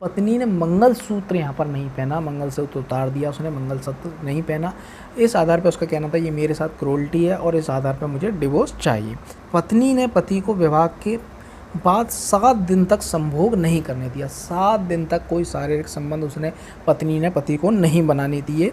पत्नी ने मंगलसूत्र यहाँ पर नहीं पहना, मंगलसूत्र उतार दिया, उसने मंगलसूत्र नहीं पहना। इस आधार पर उसका कहना था ये मेरे साथ क्रूरल्टी है और इस आधार पर मुझे डिवोर्स चाहिए। पत्नी ने पति को विवाह के बाद 7 दिन तक संभोग नहीं करने दिया। 7 दिन तक कोई शारीरिक संबंध पत्नी ने पति को नहीं बनाने दिए।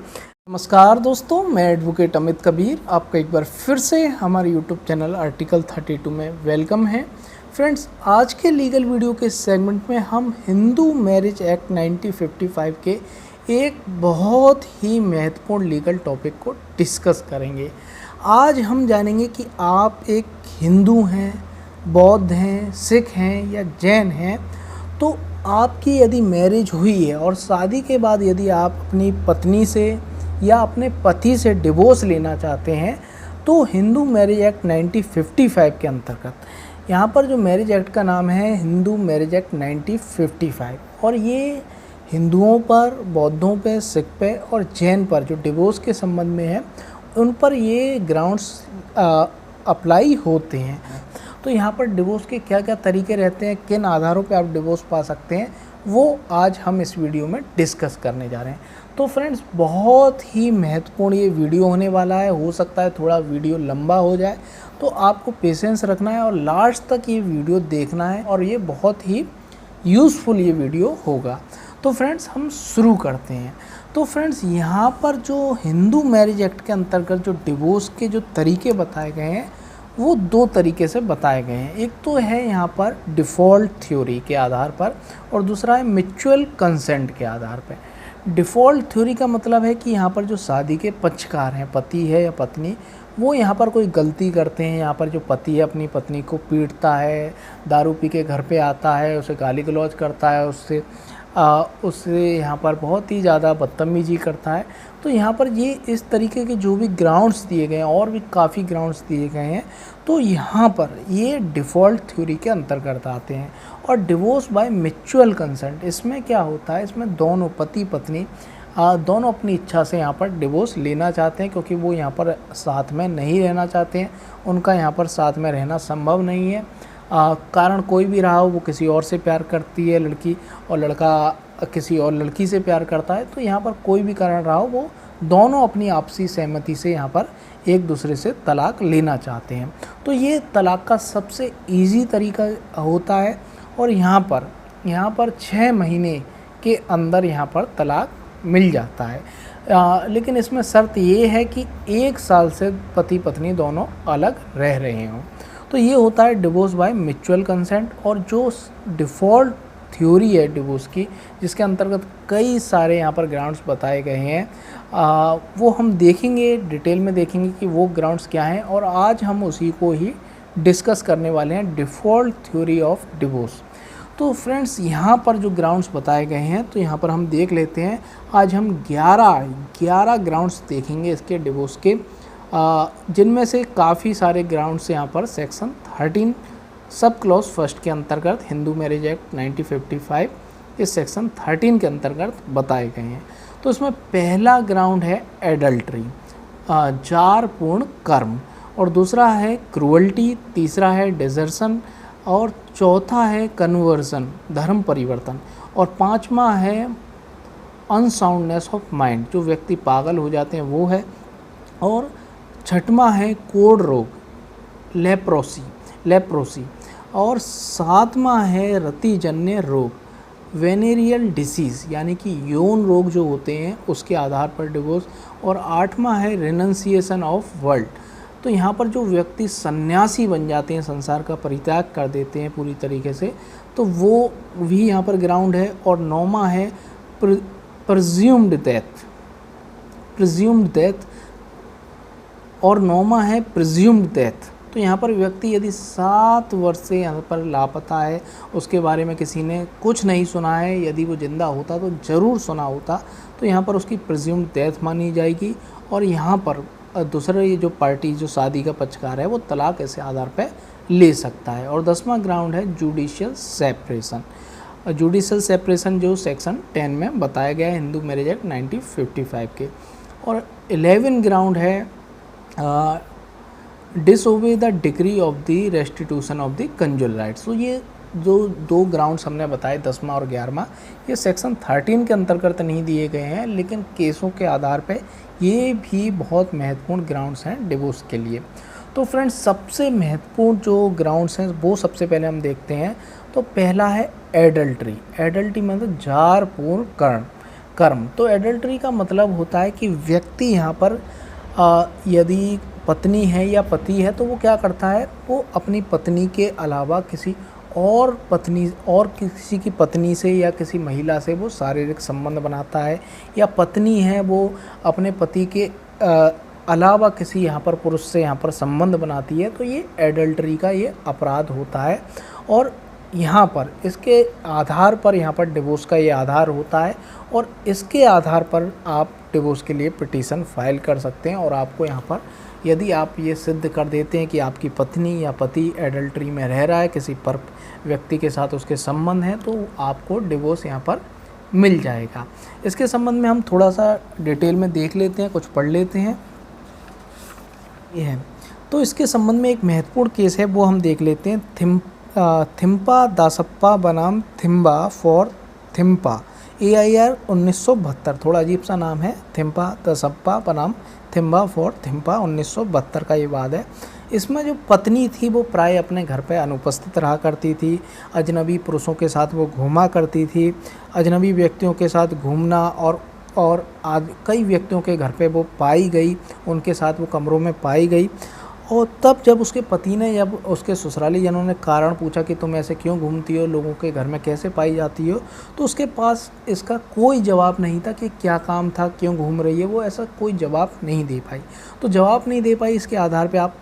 नमस्कार दोस्तों, मैं एडवोकेट अमित कबीर आपका एक बार फिर से हमारे यूट्यूब चैनल आर्टिकल 32 में वेलकम है। फ्रेंड्स, आज के लीगल वीडियो के सेगमेंट में हम हिंदू मैरिज एक्ट 1955 के एक बहुत ही महत्वपूर्ण लीगल टॉपिक को डिस्कस करेंगे। आज हम जानेंगे कि आप एक हिंदू हैं, बौद्ध हैं, सिख हैं या जैन हैं, तो आपकी यदि मैरिज हुई है और शादी के बाद यदि आप अपनी पत्नी से या अपने पति से डिवोर्स लेना चाहते हैं तो हिंदू मैरिज एक्ट 1955 के अंतर्गत, यहाँ पर जो मैरिज एक्ट का नाम है हिंदू मैरिज एक्ट 1955, और ये हिंदुओं पर, बौद्धों पे, सिख पे और जैन पर जो डिवोर्स के संबंध में है उन पर ये ग्राउंड्स अप्लाई होते हैं। तो यहाँ पर डिवोर्स के क्या क्या तरीके रहते हैं, किन आधारों पे आप डिवोर्स पा सकते हैं, वो आज हम इस वीडियो में डिस्कस करने जा रहे हैं। तो फ्रेंड्स, बहुत ही महत्वपूर्ण ये वीडियो होने वाला है। हो सकता है थोड़ा वीडियो लंबा हो जाए, तो आपको पेशेंस रखना है और लास्ट तक ये वीडियो देखना है और ये बहुत ही यूज़फुल ये वीडियो होगा। तो फ्रेंड्स, हम शुरू करते हैं। तो फ्रेंड्स, यहाँ पर जो हिंदू मैरिज एक्ट के अंतर्गत जो डिवोर्स के जो तरीके बताए गए हैं वो 2 तरीके से बताए गए हैं। एक तो है यहाँ पर डिफ़ॉल्ट थ्योरी के आधार पर और दूसरा है म्यूचुअल कंसेंट के आधार पर। डिफ़ॉल्ट थ्योरी का मतलब है कि यहाँ पर जो शादी के पक्षकार हैं, पति है या पत्नी, वो यहाँ पर कोई गलती करते हैं। यहाँ पर जो पति है अपनी पत्नी को पीटता है, दारू पी के घर पे आता है, उसे गाली गलौज करता है, उससे यहाँ पर बहुत ही ज़्यादा बदतमीजी करता है। तो यहाँ पर ये इस तरीके के जो भी ग्राउंड्स दिए गए हैं और भी काफ़ी ग्राउंड्स दिए गए हैं, तो यहाँ पर ये डिफ़ॉल्ट थ्योरी के अंतर्गत आते हैं। और डिवोर्स बाय म्यूचुअल कंसेंट, इसमें क्या होता है, इसमें दोनों पति पत्नी दोनों अपनी इच्छा से यहाँ पर डिवोर्स लेना चाहते हैं, क्योंकि वो यहाँ पर साथ में नहीं रहना चाहते हैं, उनका यहाँ पर साथ में रहना संभव नहीं है। कारण कोई भी रहा हो, वो किसी और से प्यार करती है लड़की और लड़का किसी और लड़की से प्यार करता है, तो यहाँ पर कोई भी कारण रहा हो, वो दोनों अपनी आपसी सहमति से यहाँ पर एक दूसरे से तलाक लेना चाहते हैं। तो ये तलाक का सबसे ईजी तरीका होता है और यहाँ पर 6 महीने के अंदर यहाँ पर तलाक मिल जाता है। लेकिन इसमें शर्त ये है कि 1 साल से पति पत्नी दोनों अलग रह रहे हों। तो ये होता है डिवोर्स बाय म्यूचुअल कंसेंट। और जो डिफ़ॉल्ट थ्योरी है डिवोर्स की, जिसके अंतर्गत कई सारे यहाँ पर ग्राउंड्स बताए गए हैं, वो हम देखेंगे, डिटेल में देखेंगे कि वो ग्राउंड्स क्या हैं, और आज हम उसी को ही डिस्कस करने वाले हैं, डिफ़ॉल्ट थ्योरी ऑफ डिवोर्स। तो फ्रेंड्स, यहाँ पर जो ग्राउंड्स बताए गए हैं, तो यहाँ पर हम देख लेते हैं। आज हम 11 ग्राउंड्स देखेंगे इसके डिवोर्स के, जिनमें से काफ़ी सारे ग्राउंड्स यहाँ पर सेक्शन 13 सब क्लॉज फर्स्ट के अंतर्गत हिंदू मैरिज एक्ट 1955 इस सेक्शन 13 के अंतर्गत बताए गए हैं। तो इसमें पहला ग्राउंड है एडल्ट्री, जारपूर्ण कर्म, और दूसरा है क्रूअल्टी, तीसरा है डिजर्शन, और चौथा है कन्वर्सन, धर्म परिवर्तन, और 5वां है अनसाउंडनेस ऑफ माइंड, जो व्यक्ति पागल हो जाते हैं वो है, और 6वां है कोढ़ रोग, लेप्रोसी, और 7वां है रतिजन्य रोग, वेनेरियल डिसीज़, यानी कि यौन रोग जो होते हैं उसके आधार पर डिवोर्स, और 8वां है रिनंसिएशन ऑफ वर्ल्ड। तो यहाँ पर जो व्यक्ति सन्यासी बन जाते हैं, संसार का परित्याग कर देते हैं पूरी तरीके से, तो वो भी यहाँ पर ग्राउंड है। और 9वां है प्रिज्यूम्ड डेथ, और 9वां है प्रिज्यूम्ड डेथ। तो यहाँ पर व्यक्ति यदि 7 वर्ष से यहाँ पर लापता है, उसके बारे में किसी ने कुछ नहीं सुना है, यदि वो जिंदा होता तो ज़रूर सुना होता, तो यहाँ पर उसकी प्रिज्यूम्ड डेथ मानी जाएगी। और यहाँ पर दूसरे जो पार्टी, जो शादी का पक्षकार है, वो तलाक ऐसे आधार पर ले सकता है। और 10वां ग्राउंड है जुडिशियल सेपरेशन, जो सेक्शन 10 में बताया गया है हिंदू मैरिज एक्ट 1955 के। और 11 ग्राउंड है disobey the decree of the restitution of the conjugal rights. तो ये जो 2 ग्राउंड्स हमने बताए 10वां और 11वां, ये सेक्शन 13 के अंतर्गत नहीं दिए गए हैं, लेकिन केसों के आधार पे ये भी बहुत महत्वपूर्ण ग्राउंड्स हैं डिवोर्स के लिए। तो फ्रेंड्स, सबसे महत्वपूर्ण जो ग्राउंड्स हैं वो सबसे पहले हम देखते हैं। तो पहला है एडल्ट्री। एडल्ट्री मतलब जारपूर्ण कर्म। तो एडल्ट्री का मतलब होता है कि व्यक्ति यहाँ पर यदि पत्नी है या पति है तो वो क्या करता है, वो अपनी पत्नी के अलावा किसी की पत्नी से या किसी महिला से वो शारीरिक संबंध बनाता है, या पत्नी है वो अपने पति के अलावा किसी यहाँ पर पुरुष से यहाँ पर संबंध बनाती है, तो ये एडल्ट्री का ये अपराध होता है। और यहाँ पर इसके आधार पर यहाँ पर डिवोर्स का ये आधार होता है, और इसके आधार पर आप डिवोर्स के लिए पिटीशन फाइल कर सकते हैं। और आपको यहाँ पर यदि आप ये सिद्ध कर देते हैं कि आपकी पत्नी या पति एडल्ट्री में रह रहा है, किसी पर व्यक्ति के साथ उसके संबंध हैं, तो आपको डिवोर्स यहाँ पर मिल जाएगा। इसके संबंध में हम थोड़ा सा डिटेल में देख लेते हैं, कुछ पढ़ लेते हैं। ये है, तो इसके संबंध में एक महत्वपूर्ण केस है, वो हम देख लेते हैं। थिम्पा दासप्पा बनाम थिम्बा फॉर थिम्पा, AIR 1972। थोड़ा अजीब सा नाम है, थिम्पा दासप्पा बनाम थिम्बा फॉर थिम्पा, 1972 का ये वाद है। इसमें जो पत्नी थी वो प्राय अपने घर पे अनुपस्थित रहा करती थी, अजनबी पुरुषों के साथ वो घूमा करती थी, अजनबी व्यक्तियों के साथ घूमना और कई व्यक्तियों के घर पे वो पाई गई, उनके साथ वो कमरों में पाई गई। और तब जब उसके पति ने, जब उसके ससुराली जनों ने कारण पूछा कि तुम ऐसे क्यों घूमती हो, लोगों के घर में कैसे पाई जाती हो, तो उसके पास इसका कोई जवाब नहीं था कि क्या काम था, क्यों घूम रही है, वो ऐसा कोई जवाब नहीं दे पाई। तो जवाब नहीं दे पाई, इसके आधार पे आप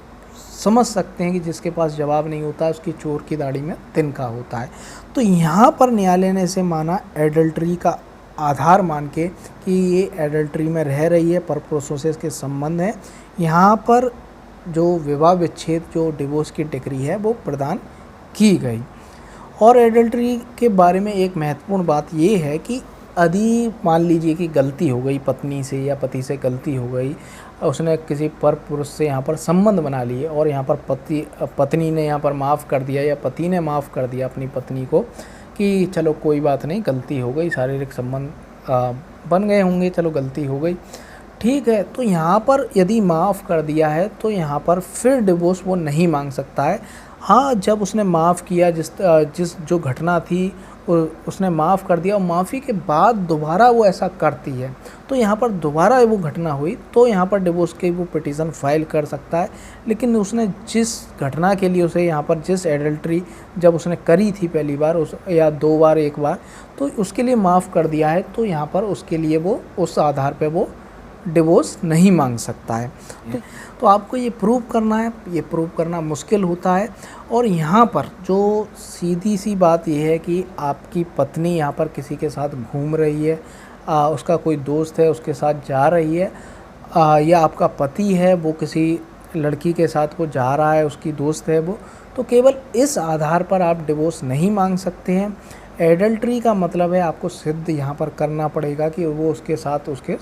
समझ सकते हैं कि जिसके पास जवाब नहीं होता उसकी चोर की दाढ़ी में तिनका होता है। तो यहाँ पर न्यायालय ने इसे माना एडल्ट्री का आधार मान के कि ये एडल्ट्री में रह रही है, पर पुरुषों से इसके संबंध है। यहाँ पर जो विवाह विच्छेद, जो डिवोर्स की डिग्री है वो प्रदान की गई। और एडल्ट्री के बारे में एक महत्वपूर्ण बात ये है कि यदि मान लीजिए कि गलती हो गई, पत्नी से या पति से गलती हो गई, उसने किसी पर पुरुष से यहाँ पर संबंध बना लिए, और यहाँ पर पत्नी ने यहाँ पर माफ़ कर दिया या पति ने माफ़ कर दिया अपनी पत्नी को कि चलो कोई बात नहीं, गलती हो गई, शारीरिक संबंध बन गए होंगे, चलो गलती हो गई, ठीक है। तो यहाँ पर यदि माफ़ कर दिया है तो यहाँ पर फिर डिवोर्स वो नहीं मांग सकता है। हाँ, जब उसने माफ़ किया, जिस जो घटना थी उसने माफ़ कर दिया, और माफ़ी के बाद दोबारा वो ऐसा करती है, तो यहाँ पर दोबारा वो घटना हुई तो यहाँ पर डिवोर्स के वो पिटीशन फाइल कर सकता है। लेकिन उसने जिस घटना के लिए उसे यहाँ पर जिस एडल्ट्री जब उसने करी थी पहली बार या 2 बार 1 बार, तो उसके लिए माफ़ कर दिया है, तो यहाँ पर उसके लिए वो उस आधार पर वो डिवोर्स नहीं मांग सकता है। तो आपको ये प्रूव करना है, ये प्रूव करना मुश्किल होता है। और यहाँ पर जो सीधी सी बात ये है कि आपकी पत्नी यहाँ पर किसी के साथ घूम रही है, उसका कोई दोस्त है उसके साथ जा रही है, या आपका पति है वो किसी लड़की के साथ वो जा रहा है, उसकी दोस्त है वो, तो केवल इस आधार पर आप डिवोर्स नहीं मांग सकते हैं। एडल्ट्री का मतलब है आपको सिद्ध यहाँ पर करना पड़ेगा कि वो उसके साथ उसके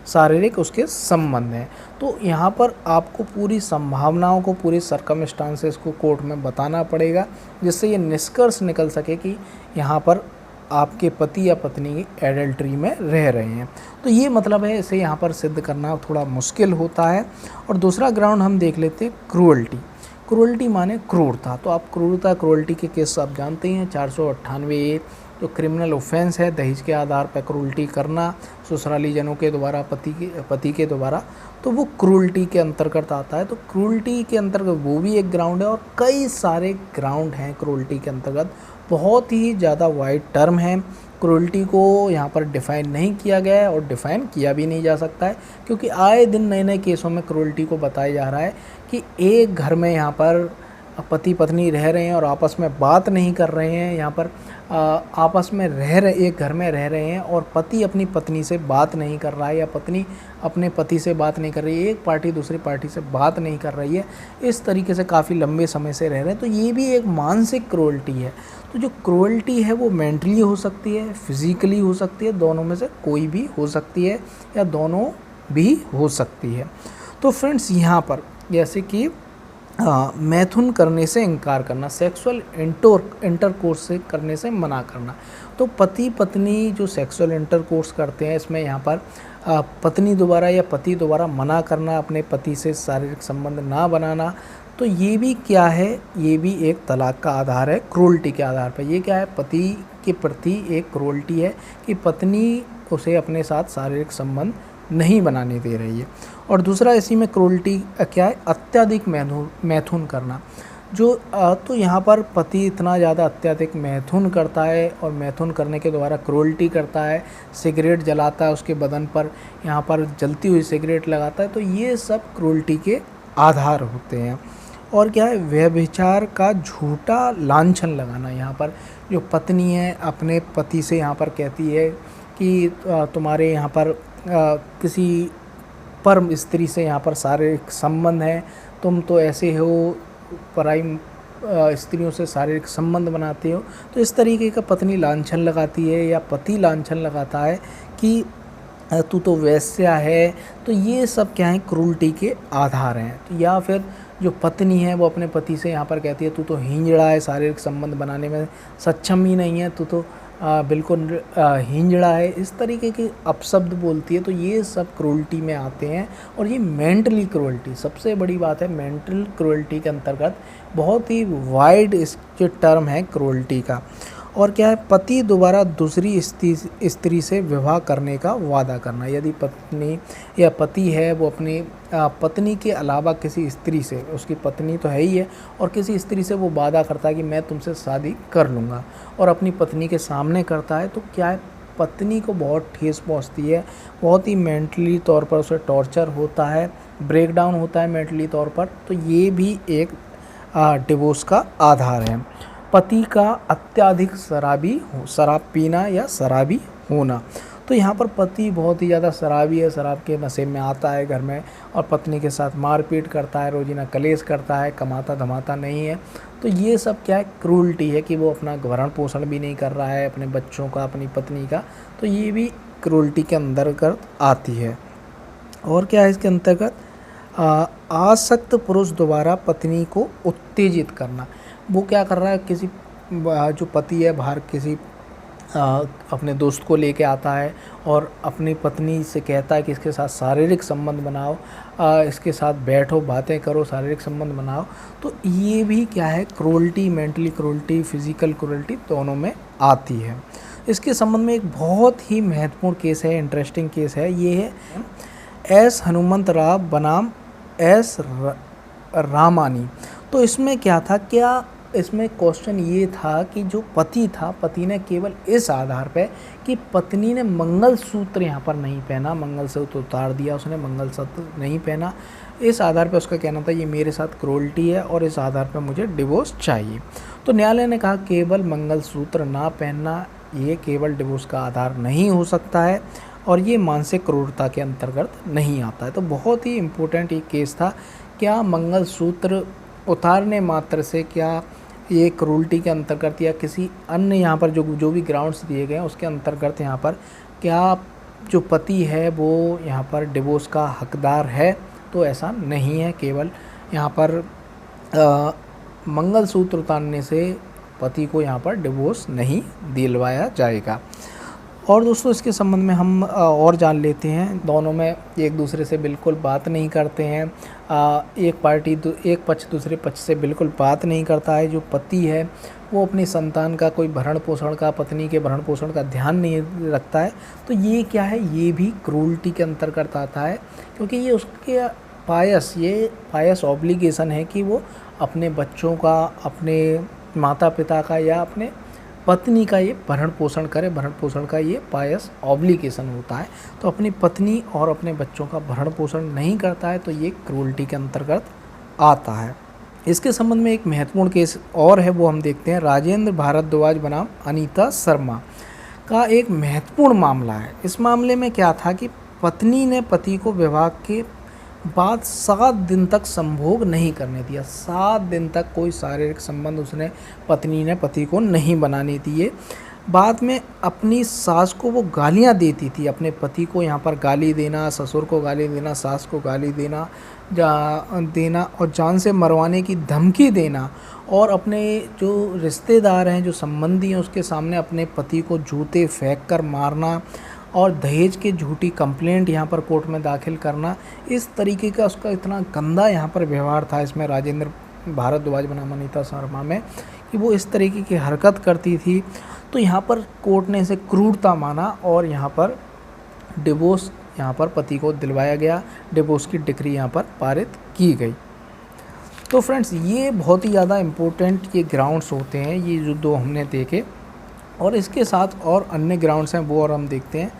शारीरिक उसके संबंध हैं। तो यहाँ पर आपको पूरी संभावनाओं को, पूरी सर्कमस्टांसेस को कोर्ट में बताना पड़ेगा, जिससे ये निष्कर्ष निकल सके कि यहाँ पर आपके पति या पत्नी एडल्ट्री में रह रहे हैं। तो ये मतलब है, इसे यहाँ पर सिद्ध करना थोड़ा मुश्किल होता है। और दूसरा ग्राउंड हम देख लेते हैं क्रूअल्टी। क्रूअल्टी माने क्रूरता। तो आप क्रूअल्टी के केस आप जानते हैं, 498A जो क्रिमिनल ऑफेंस है, दहेज के आधार पर क्रूअल्टी करना ससुराली जनों के द्वारा पति के द्वारा, तो वो क्रूअल्टी के अंतर्गत आता है। तो क्रूअल्टी के अंतर्गत वो भी एक ग्राउंड है, और कई सारे ग्राउंड हैं क्रूअल्टी के अंतर्गत, बहुत ही ज़्यादा वाइड टर्म है। क्रूअल्टी को यहाँ पर डिफ़ाइन नहीं किया गया है और डिफ़ाइन किया भी नहीं जा सकता है, क्योंकि आए दिन नए नए केसों में क्रूअल्टी को बताया जा रहा है कि एक घर में यहाँ पर पति पत्नी रह रहे हैं और आपस में बात नहीं कर रहे हैं, यहाँ पर आपस में एक घर में रह रहे हैं और पति अपनी पत्नी से बात नहीं कर रहा है, या पत्नी अपने पति से बात नहीं कर रही है, एक पार्टी दूसरी पार्टी से बात नहीं कर रही है, इस तरीके से काफ़ी लंबे समय से रह रहे हैं, तो ये भी एक मानसिक क्रूअल्टी है। तो जो क्रूअल्टी है वो मेंटली हो सकती है, फिज़िकली हो सकती है, दोनों में से कोई भी हो सकती है, या दोनों भी हो सकती है। तो फ्रेंड्स, यहाँ पर जैसे कि मैथुन करने से इनकार करना, सेक्सुअल इंटरकोर्स से करने से मना करना। तो पति पत्नी जो सेक्सुअल इंटरकोर्स करते हैं, इसमें यहाँ पर पत्नी दोबारा या पति दोबारा मना करना, अपने पति से शारीरिक संबंध ना बनाना, तो ये भी क्या है, ये भी एक तलाक का आधार है, क्रूरल्टी के आधार पर। ये क्या है, पति के प्रति एक क्रूरल्टी है कि पत्नी उसे अपने साथ शारीरिक संबंध नहीं बनाने दे रही है। और दूसरा इसी में क्रूरल्टी क्या है, अत्यधिक मैथुन करना। जो तो यहाँ पर पति इतना ज़्यादा अत्यधिक मैथुन करता है और मैथुन करने के द्वारा क्रूरल्टी करता है, सिगरेट जलाता है उसके बदन पर, यहाँ पर जलती हुई सिगरेट लगाता है, तो ये सब क्रूरल्टी के आधार होते हैं। और क्या है, व्यभिचार का झूठा लांछन लगाना। यहाँ पर जो पत्नी है अपने पति से यहाँ पर कहती है कि तुम्हारे यहाँ पर किसी परम स्त्री से यहाँ पर शारीरिक संबंध है, तुम तो ऐसे हो, पराई स्त्रियों से शारीरिक संबंध बनाते हो। तो इस तरीके का पत्नी लांछन लगाती है या पति लांछन लगाता है कि तू तो वैश्या है। तो ये सब क्या है, क्रूरल्टी के आधार हैं। तो या फिर जो पत्नी है वो अपने पति से यहाँ पर कहती है तू तो हिंजड़ा है, शारीरिक संबंध बनाने में सक्षम ही नहीं है, तू तो बिल्कुल हिंजड़ा है, इस तरीके के अपशब्द बोलती है। तो ये सब क्रूरल्टी में आते हैं। और ये मेंटली क्रूरल्टी सबसे बड़ी बात है, मेंटल क्रूरल्टी के अंतर्गत बहुत ही वाइड जो टर्म है क्रूरल्टी का। और क्या है, पति दोबारा दूसरी स्त्री से विवाह करने का वादा करना। यदि पत्नी या पति है वो अपनी पत्नी के अलावा किसी स्त्री से, उसकी पत्नी तो है ही है, और किसी स्त्री से वो वादा करता है कि मैं तुमसे शादी कर लूँगा, और अपनी पत्नी के सामने करता है, तो क्या है, पत्नी को बहुत ठेस पहुँचती है, बहुत ही मेंटली तौर पर उसे टॉर्चर होता है, ब्रेकडाउन होता है मेंटली तौर पर। तो ये भी एक डिवोर्स का आधार है। पति का अत्यधिक शराब पीना या शराबी होना। तो यहाँ पर पति बहुत ही ज़्यादा शराबी है, शराब के नशे में आता है घर में और पत्नी के साथ मारपीट करता है, रोजीना कलेश करता है, कमाता धमाता नहीं है। तो ये सब क्या है, क्रूरल्टी है कि वो अपना भरण पोषण भी नहीं कर रहा है अपने बच्चों का, अपनी पत्नी का। तो ये भी क्रूरल्टी के अंतर्गत आती है। और क्या है इसके अंतर्गत, आसक्त पुरुष द्वारा पत्नी को उत्तेजित करना। वो क्या कर रहा है, किसी जो पति है बाहर किसी अपने दोस्त को लेके आता है और अपनी पत्नी से कहता है कि इसके साथ शारीरिक संबंध बनाओ, इसके साथ बैठो, बातें करो, शारीरिक संबंध बनाओ। तो ये भी क्या है, cruelty, mentally cruelty, physical cruelty दोनों में आती है। इसके संबंध में एक बहुत ही महत्वपूर्ण केस है, इंटरेस्टिंग केस है, ये है एस हनुमंत राव बनाम एस रामानी। तो इसमें क्या था, क्या इसमें क्वेश्चन ये था कि जो पति था, पति ने केवल इस आधार पे कि पत्नी ने मंगलसूत्र यहाँ पर नहीं पहना, मंगलसूत्र उतार दिया उसने, मंगलसूत्र नहीं पहना, इस आधार पे उसका कहना था ये मेरे साथ क्रूरल्टी है और इस आधार पे मुझे डिवोर्स चाहिए। तो न्यायालय ने कहा केवल मंगलसूत्र ना पहनना ये केवल डिवोर्स का आधार नहीं हो सकता है और ये मानसिक क्रूरता के अंतर्गत नहीं आता है। तो बहुत ही इम्पोर्टेंट ये केस था, क्या मंगलसूत्र उतारने मात्र से क्या ये क्रूरल्टी के अंतर्गत या किसी अन्य यहाँ पर जो भी ग्राउंड्स दिए गए हैं उसके अंतर्गत यहाँ पर क्या जो पति है वो यहाँ पर डिवोर्स का हकदार है। तो ऐसा नहीं है, केवल यहाँ पर मंगलसूत्र उतारने से पति को यहाँ पर डिवोर्स नहीं दिलवाया जाएगा। और दोस्तों इसके संबंध में हम और जान लेते हैं, दोनों में एक दूसरे से बिल्कुल बात नहीं करते हैं, एक पक्ष दूसरे पक्ष से बिल्कुल बात नहीं करता है। जो पति है वो अपनी संतान का कोई भरण पोषण का, पत्नी के भरण पोषण का ध्यान नहीं रखता है। तो ये क्या है, ये भी क्रूरल्टी के अंतर्गत आता है, क्योंकि ये उसके पायस ऑब्लिगेशन है कि वो अपने बच्चों का, अपने माता पिता का या अपने पत्नी का ये भरण पोषण करे, भरण पोषण का ये पायस ऑब्लिगेशन होता है। तो अपनी पत्नी और अपने बच्चों का भरण पोषण नहीं करता है तो ये क्रूरल्टी के अंतर्गत आता है। इसके संबंध में एक महत्वपूर्ण केस और है, वो हम देखते हैं, राजेंद्र भारद्वाज बनाम अनीता शर्मा का एक महत्वपूर्ण मामला है। इस मामले में क्या था कि पत्नी ने पति को विवाह के बाद 7 दिन तक संभोग नहीं करने दिया, 7 दिन तक कोई शारीरिक संबंध उसने पत्नी ने पति को नहीं बनाने दिए। बाद में अपनी सास को वो गालियाँ देती थी, अपने पति को यहाँ पर गाली देना, ससुर को गाली देना, सास को गाली देना, देना और जान से मरवाने की धमकी देना और अपने जो रिश्तेदार हैं, जो संबंधी हैं, उसके सामने अपने पति को जूते फेंक कर मारना और दहेज की झूठी कंप्लेंट यहाँ पर कोर्ट में दाखिल करना, इस तरीके का उसका इतना गंदा यहाँ पर व्यवहार था इसमें राजेंद्र भारद्वाज बनाम अनीता शर्मा में, कि वो इस तरीके की हरकत करती थी। तो यहाँ पर कोर्ट ने इसे क्रूरता माना और यहाँ पर डिवोर्स यहाँ पर पति को दिलवाया गया, डिवोर्स की डिक्री यहाँ पर पारित की गई। तो फ्रेंड्स, ये बहुत ही ज़्यादा इम्पोर्टेंट ये ग्राउंड्स होते हैं, ये जो दो हमने देखे, और इसके साथ और अन्य ग्राउंड्स हैं वो और हम देखते हैं।